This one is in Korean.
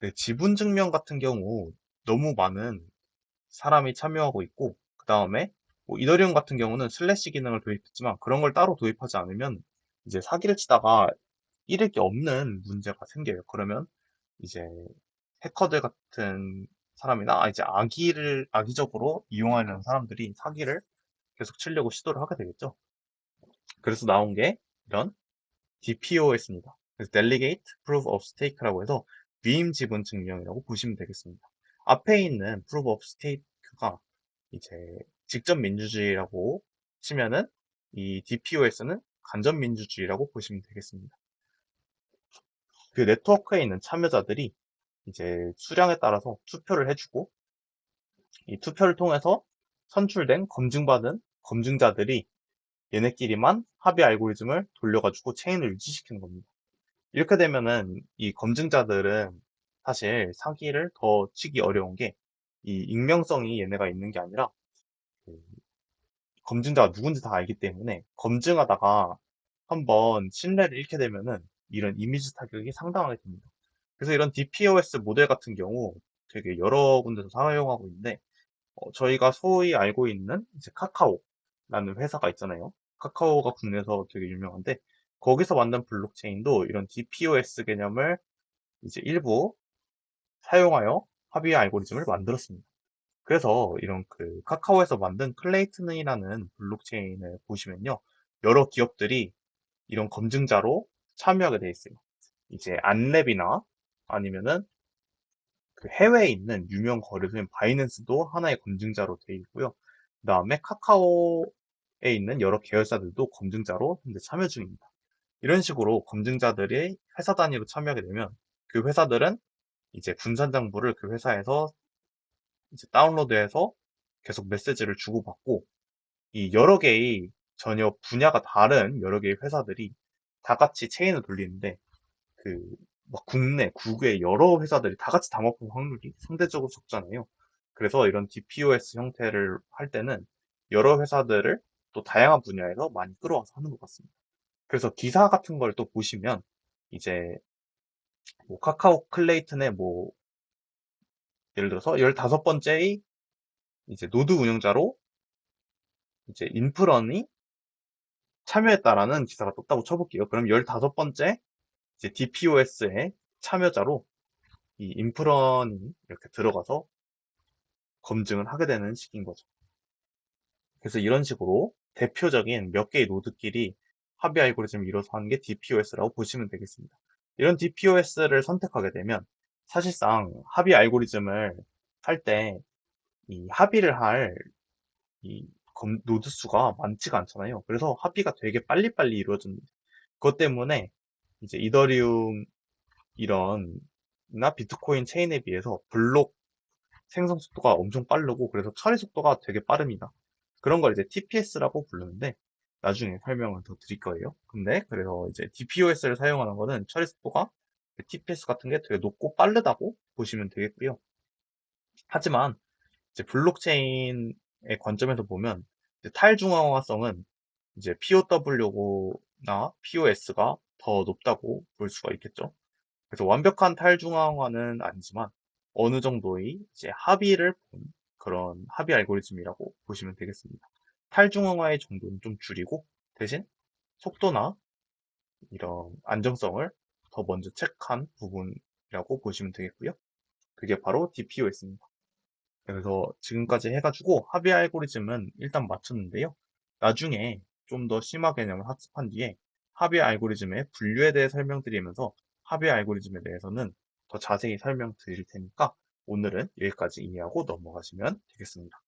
네, 지분 증명 같은 경우 너무 많은 사람이 참여하고 있고, 그 다음에 뭐 이더리움 같은 경우는 슬래시 기능을 도입했지만 그런 걸 따로 도입하지 않으면 이제 사기를 치다가 잃을 게 없는 문제가 생겨요. 그러면 이제 해커들 같은 사람이나 이제 악의적으로 이용하려는 사람들이 사기를 계속 치려고 시도를 하게 되겠죠. 그래서 나온 게 이런 DPoS입니다. 그래서 Delegate Proof of Stake라고 해서 위임 지분 증명이라고 보시면 되겠습니다. 앞에 있는 Proof of Stake가 이제 직접 민주주의라고 치면은 이 DPoS는 간접 민주주의라고 보시면 되겠습니다. 그 네트워크에 있는 참여자들이 이제 수량에 따라서 투표를 해주고 이 투표를 통해서 선출된 검증받은 검증자들이 얘네끼리만 합의 알고리즘을 돌려가지고 체인을 유지시키는 겁니다. 이렇게 되면은 이 검증자들은 사실 사기를 더 치기 어려운 게 이 익명성이 얘네가 있는 게 아니라 그 검증자가 누군지 다 알기 때문에 검증하다가 한번 신뢰를 잃게 되면은 이런 이미지 타격이 상당하게 됩니다. 그래서 이런 DPoS 모델 같은 경우 되게 여러 군데서 사용하고 있는데 저희가 소위 알고 있는 이제 카카오라는 회사가 있잖아요. 카카오가 국내에서 되게 유명한데 거기서 만든 블록체인도 이런 DPoS 개념을 이제 일부 사용하여 합의 알고리즘을 만들었습니다. 그래서 이런 그 카카오에서 만든 클레이튼이라는 블록체인을 보시면요. 여러 기업들이 이런 검증자로 참여하게 돼 있어요. 이제 안랩이나 아니면은 그 해외에 있는 유명 거래소인 바이낸스도 하나의 검증자로 되어 있고요. 그 다음에 카카오에 있는 여러 계열사들도 검증자로 현재 참여 중입니다. 이런 식으로 검증자들이 회사 단위로 참여하게 되면 그 회사들은 이제 분산정보를 그 회사에서 이제 다운로드해서 계속 메시지를 주고받고 이 여러 개의 전혀 분야가 다른 여러 개의 회사들이 다 같이 체인을 돌리는데 그 막 국내, 국외 여러 회사들이 다 같이 담합할 확률이 상대적으로 적잖아요. 그래서 이런 DPoS 형태를 할 때는 여러 회사들을 또 다양한 분야에서 많이 끌어와서 하는 것 같습니다. 그래서 기사 같은 걸 또 보시면 이제 뭐 카카오 클레이튼의 뭐 예를 들어서 15번째의 이제 노드 운영자로 이제 인프런이 참여했다라는 기사가 떴다고 쳐볼게요. 그럼 15번째 이제 DPoS의 참여자로 이 인프런이 이렇게 들어가서 검증을 하게 되는 식인 거죠. 그래서 이런 식으로 대표적인 몇 개의 노드끼리 합의 알고리즘을 이뤄서 하는 게 DPoS라고 보시면 되겠습니다. 이런 DPoS를 선택하게 되면 사실상 합의 알고리즘을 할 때 이 합의를 할 이 노드 수가 많지가 않잖아요. 그래서 합의가 되게 빨리빨리 이루어집니다. 그것 때문에 이제 이더리움 이런 나 비트코인 체인에 비해서 블록 생성 속도가 엄청 빠르고 그래서 처리 속도가 되게 빠릅니다. 그런 걸 이제 TPS라고 부르는데 나중에 설명을 더 드릴 거예요. 근데 그래서 이제 DPoS를 사용하는 거는 처리 속도가 TPS 같은 게 되게 높고 빠르다고 보시면 되겠고요. 하지만 이제 블록체인의 관점에서 보면 이제 탈중앙화성은 이제 POW나 POS가 더 높다고 볼 수가 있겠죠. 그래서 완벽한 탈중앙화는 아니지만 어느 정도의 이제 합의를 본 그런 합의 알고리즘이라고 보시면 되겠습니다. 탈중앙화의 정도는 좀 줄이고 대신 속도나 이런 안정성을 더 먼저 체크한 부분이라고 보시면 되겠고요. 그게 바로 DPo였습니다. 그래서 지금까지 해가지고 합의 알고리즘은 일단 마쳤는데요. 나중에 좀 더 심화 개념을 학습한 뒤에 합의 알고리즘의 분류에 대해 설명드리면서 합의 알고리즘에 대해서는 더 자세히 설명드릴 테니까 오늘은 여기까지 이해하고 넘어가시면 되겠습니다.